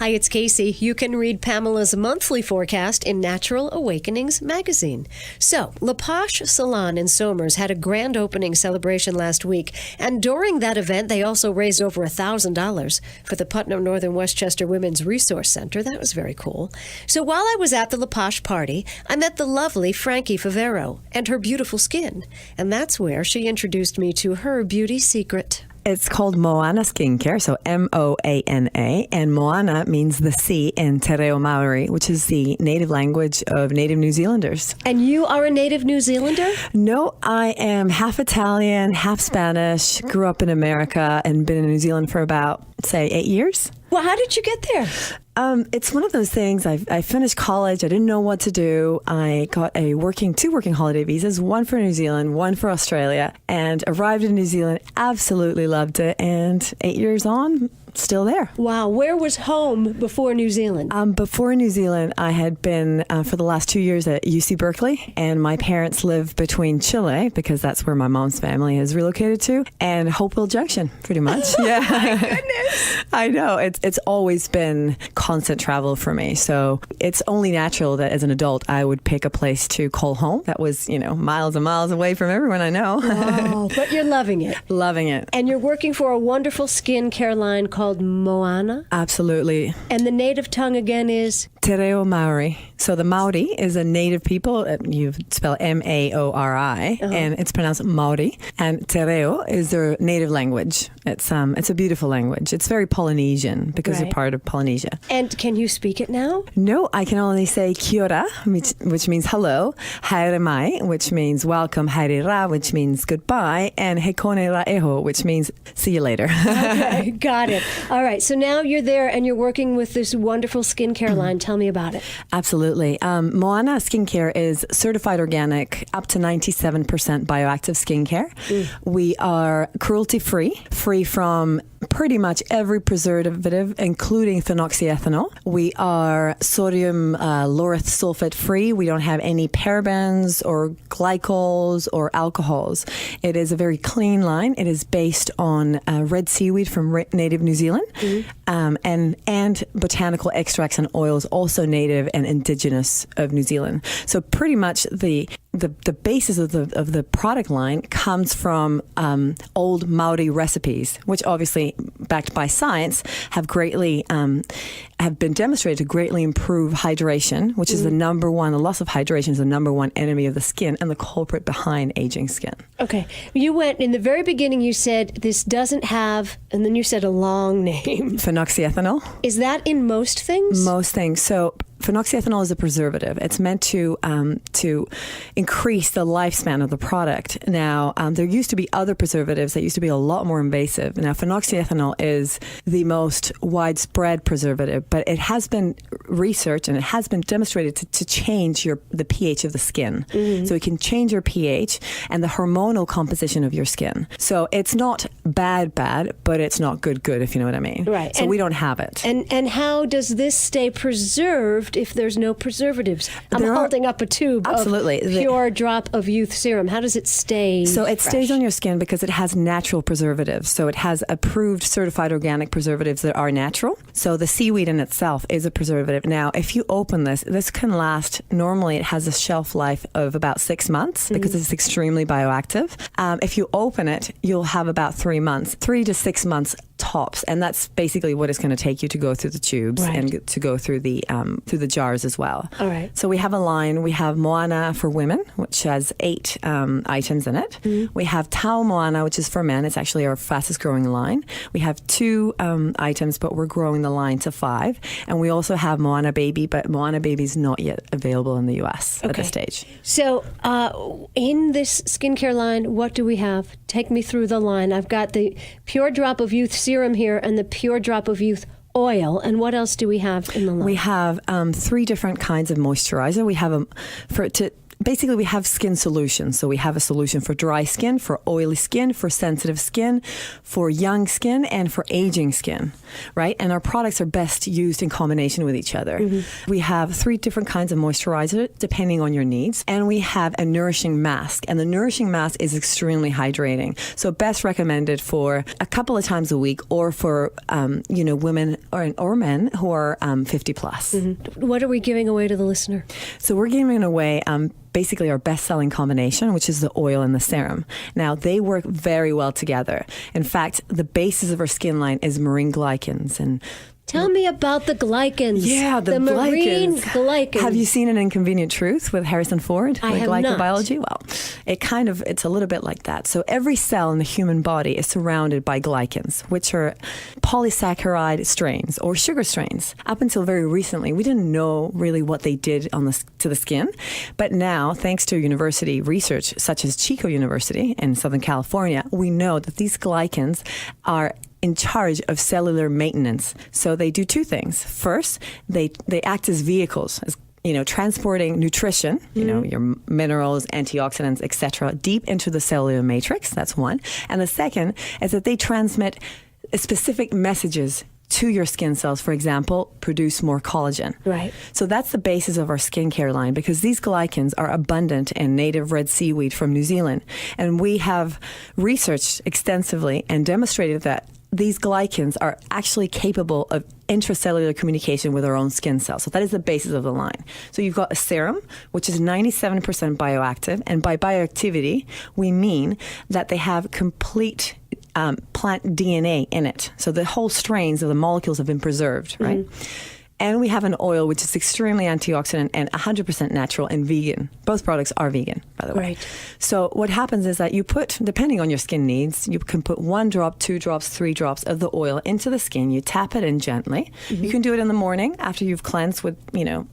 Hi, it's Kasey. You can read Pamela's monthly forecast in Natural Awakenings magazine. So, La Poche Salon in Somers had a grand opening celebration last week, and during that event, they also raised over $1,000 for the Putnam Northern Westchester Women's Resource Center. That was very cool. So while I was at the La Poche party, I met the lovely Frankie Favero and her beautiful skin, and that's where she introduced me to her beauty secret. It's called Moana Skincare, so Moana, and Moana means the sea in Te Reo Maori, which is the native language of native New Zealanders. And you are a native New Zealander? No, I am half Italian, half Spanish, grew up in America and been in New Zealand for about, say, 8 years. Well, how did you get there? It's one of those things. I finished college. I didn't know what to do. I got two working holiday visas, one for New Zealand, one for Australia, and arrived in New Zealand. Absolutely loved it. And 8 years on, still there. Wow. Where was home before New Zealand? Before New Zealand, I had been for the last 2 years at UC Berkeley, and my parents live between Chile, because that's where my mom's family is relocated to, and Hopewell Junction, pretty much. Yeah. My goodness. I know. It's always been constant travel for me. So it's only natural that as an adult, I would pick a place to call home that was, miles and miles away from everyone I know. Oh, but you're loving it. Loving it. And you're working for a wonderful skincare line called Moana? Absolutely. And the native tongue again is? Te Reo Maori. So the Maori is a native people. You spell Maori, and it's pronounced Maori. And Te Reo is their native language. It's a beautiful language. It's very Polynesian because Right. they're part of Polynesia. And can you speak it now? No, I can only say kia ora, which means hello, haere mai, which means welcome, haere ra, which means goodbye, and he kone ra eho, which means see you later. Okay, got it. All right, so now you're there and you're working with this wonderful skincare line. Tell me about it. Absolutely. Moana Skincare is certified organic, up to 97% bioactive skincare. We are cruelty-free, free from pretty much every preservative, including phenoxyethanol. We are sodium lauryl sulfate free. We don't have any parabens or glycols or alcohols. It is a very clean line. It is based on red seaweed from native New Zealand, and botanical extracts and oils, also native and indigenous of New Zealand. So pretty much the basis of the product line comes from old Maori recipes, which obviously, backed by science, have been demonstrated to greatly improve hydration, which is the loss of hydration is the number one enemy of the skin and the culprit behind aging skin. Okay. You went, in the very beginning, you said this doesn't have, and then you said a long name. Phenoxyethanol. Is that in most things? Most things. So phenoxyethanol is a preservative. It's meant to increase the lifespan of the product. Now, there used to be other preservatives that used to be a lot more invasive. Now, phenoxyethanol is the most widespread preservative, but it has been researched and it has been demonstrated to change the pH of the skin. So it can change your pH and the hormonal composition of your skin. So it's not bad, but it's not good, if you know what I mean. Right. So we don't have it. And how does this stay preserved if there's no preservatives? I'm holding up a tube of Pure Drop of Youth Serum. How does it stay So it fresh? stays on your skin because it has natural preservatives. So it has approved certified organic preservatives that are natural. So the seaweed in itself is a preservative. Now, if you open this can last, normally it has a shelf life of about 6 months because it's extremely bioactive. If you open it, you'll have about 3 months, 3 to 6 months tops, and that's basically what it's going to take you to go through the tubes and to go through the jars as well. All right. So we have a line. We have Moana for women, which has 8 items in it. We have Tau Moana, which is for men. It's actually our fastest growing line. We have 2 items, but we're growing the line to 5. And we also have Moana Baby, but Moana Baby is not yet available in the U.S. at this stage. So in this skincare line, what do we have? Take me through the line. I've got the Pure Drop of Youth Serum here and the Pure Drop of Youth oil. And what else do we have in the line? We have 3 different kinds of moisturizer. We have basically we have skin solutions. So we have a solution for dry skin, for oily skin, for sensitive skin, for young skin, and for aging skin, right? And our products are best used in combination with each other. We have 3 different kinds of moisturizer depending on your needs. And we have a nourishing mask. And the nourishing mask is extremely hydrating. So best recommended for a couple of times a week, or for, women or men who are 50 plus. What are we giving away to the listener? So we're giving away basically our best-selling combination, which is the oil and the serum. Now, they work very well together. In fact, the basis of our skin line is marine glycans. And tell me about the glycans. Yeah, the marine glycans. glycans. Have you seen An Inconvenient Truth with Harrison Ford? I with have glycobiology? not. Well, it's a little bit like that. So every cell in the human body is surrounded by glycans, which are polysaccharide strains or sugar strains. Up until very recently, we didn't know really what they did to the skin. But now, thanks to university research, such as Chico University in Southern California, we know that these glycans are in charge of cellular maintenance. So they do 2 things. First, they act as vehicles, as transporting nutrition, your minerals, antioxidants, etc., deep into the cellular matrix. That's one. And the second is that they transmit specific messages to your skin cells. For example, produce more collagen. Right. So that's the basis of our skincare line, because these glycans are abundant in native red seaweed from New Zealand. And we have researched extensively and demonstrated that these glycans are actually capable of intracellular communication with our own skin cells. So that is the basis of the line. So you've got a serum, which is 97% bioactive. And by bioactivity, we mean that they have complete plant DNA in it. So the whole strains of the molecules have been preserved, right? And we have an oil which is extremely antioxidant and 100% natural and vegan. Both products are vegan, by the way. Right. So what happens is that you put, depending on your skin needs, you can put 1 drop, 2 drops, 3 drops of the oil into the skin. You tap it in gently. You can do it in the morning after you've cleansed with,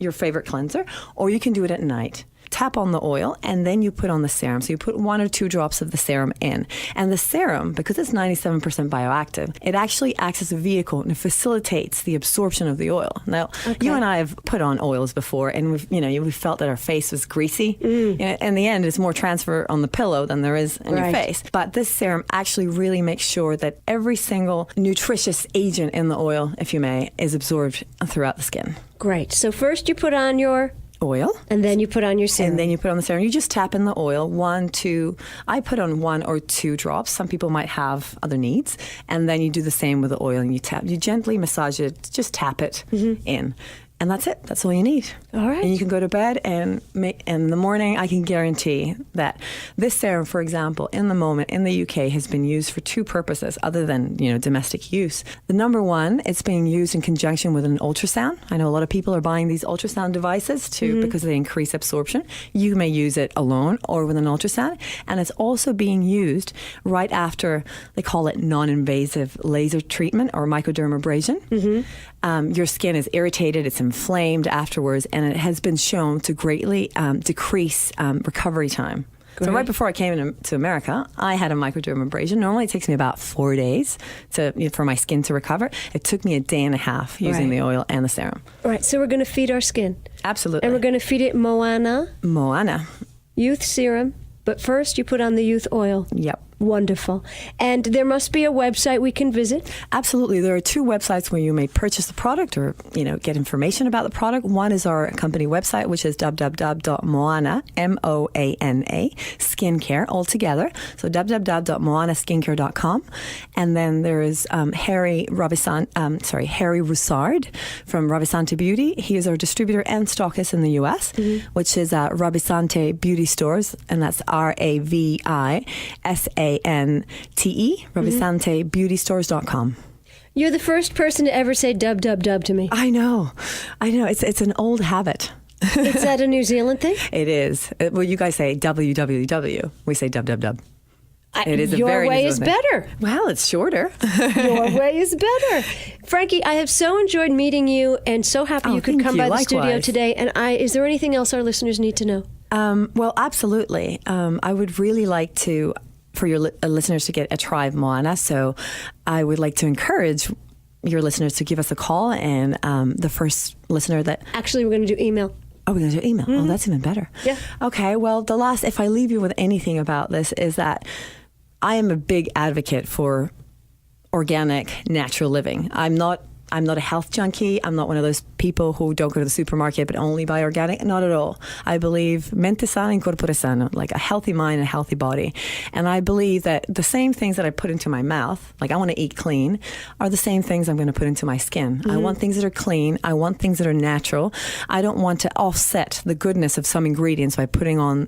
your favorite cleanser, or you can do it at night. Tap on the oil, and then you put on the serum. So you put 1 or 2 drops of the serum in. And the serum, because it's 97% bioactive, it actually acts as a vehicle and it facilitates the absorption of the oil. Now, you and I have put on oils before, and we felt that our face was greasy. In the end, it's more transfer on the pillow than there is in your face. But this serum actually really makes sure that every single nutritious agent in the oil, if you may, is absorbed throughout the skin. Great. So first you put on your oil. And then you put on your serum. And then you put on the serum. You just tap in the oil, 1, 2. I put on 1 or 2 drops. Some people might have other needs. And then you do the same with the oil, and you tap. You gently massage it, just tap it in. And that's it. That's all you need. All right. And you can go to bed, and in the morning, I can guarantee that this serum, for example, in the moment in the UK has been used for 2 purposes other than, domestic use. The number one, it's being used in conjunction with an ultrasound. I know a lot of people are buying these ultrasound devices because they increase absorption. You may use it alone or with an ultrasound. And it's also being used right after, they call it non-invasive laser treatment or microdermabrasion. Your skin is irritated, it's inflamed afterwards, and it has been shown to greatly decrease recovery time. Great. So right before I came to America, I had a microdermabrasion. Normally it takes me about 4 days for my skin to recover. It took me a day and a half using the oil and the serum. All right, so we're going to feed our skin. Absolutely. And we're going to feed it Moana Youth Serum. But first, you put on the youth oil. Yep. Wonderful. And there must be a website we can visit? Absolutely. There are 2 websites where you may purchase the product or, get information about the product. One is our company website, which is www.moana, M-O-A-N-A, skincare, all together. So www.moanaskincare.com. And then there is Harry Roussard from Ravissante Beauty. He is our distributor and stockist in the U.S., which is Ravissante Beauty Stores, and that's Ravissante, RavissanteBeautyStores.com. You're the first person to ever say dub to me. I know. It's an old habit. Is that a New Zealand thing? It is. Well, you guys say www. We say dub. It is your a very way is thing. better. Well, it's shorter. Your way is better. Frankie, I have so enjoyed meeting you and so happy you could come by the studio today. And is there anything else our listeners need to know? Well, absolutely. I would really like for your listeners to get a try of Moana. So I would like to encourage your listeners to give us a call, and the first listener that... Actually, we're going to do email. Oh, we're going to do email. Oh, that's even better. Yeah. Okay. Well, if I leave you with anything about this, is that I am a big advocate for organic, natural living. I'm not a health junkie. I'm not one of those people who don't go to the supermarket but only buy organic. Not at all. I believe mente sana in corpore sano, like a healthy mind and a healthy body. And I believe that the same things that I put into my mouth, like I want to eat clean, are the same things I'm going to put into my skin. I want things that are clean. I want things that are natural. I don't want to offset the goodness of some ingredients by putting on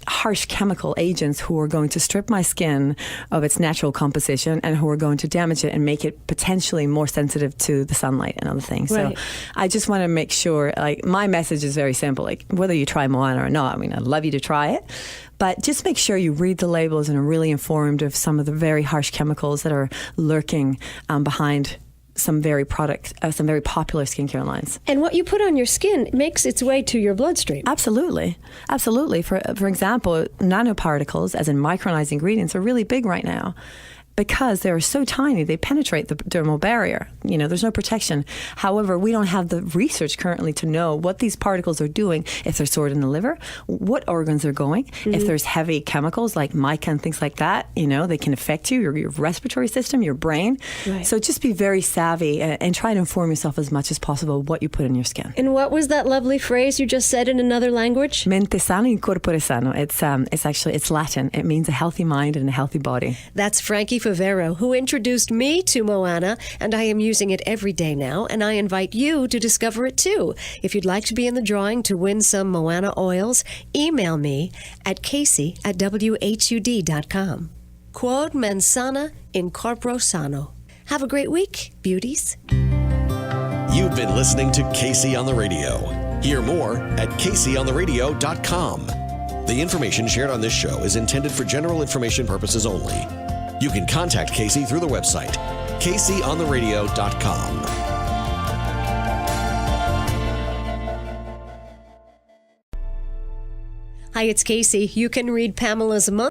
harsh chemical agents who are going to strip my skin of its natural composition and who are going to damage it and make it potentially more sensitive to the sunlight and other things. Right. So I just want to make sure, like, my message is very simple. Like, whether you try Moana or not, I mean, I'd love you to try it, but just make sure you read the labels and are really informed of some of the very harsh chemicals that are lurking behind some very popular skincare lines. And what you put on your skin makes its way to your bloodstream. Absolutely. For example, nanoparticles, as in micronized ingredients, are really big right now. Because they're so tiny, they penetrate the dermal barrier. There's no protection. However, we don't have the research currently to know what these particles are doing, if they're stored in the liver, what organs they're going, if there's heavy chemicals like mica and things like that, they can affect you, your respiratory system, your brain. Right. So just be very savvy and try to inform yourself as much as possible what you put in your skin. And what was that lovely phrase you just said in another language? Mente sana in corpore sano. It's Latin. It means a healthy mind and a healthy body. That's Frankie Favero, who introduced me to Moana, and I am using it every day now, and I invite you to discover it too. If you'd like to be in the drawing to win some Moana oils, email me at Kasey@WHUD.com. Quod mens sana in corpore sano. Have a great week, beauties. You've been listening to Kasey on the Radio. Hear more at KaseyOnTheRadio.com. The information shared on this show is intended for general information purposes only. You can contact Kasey through the website, KaseyOnTheRadio.com. Hi, it's Kasey. You can read Pamela's monthly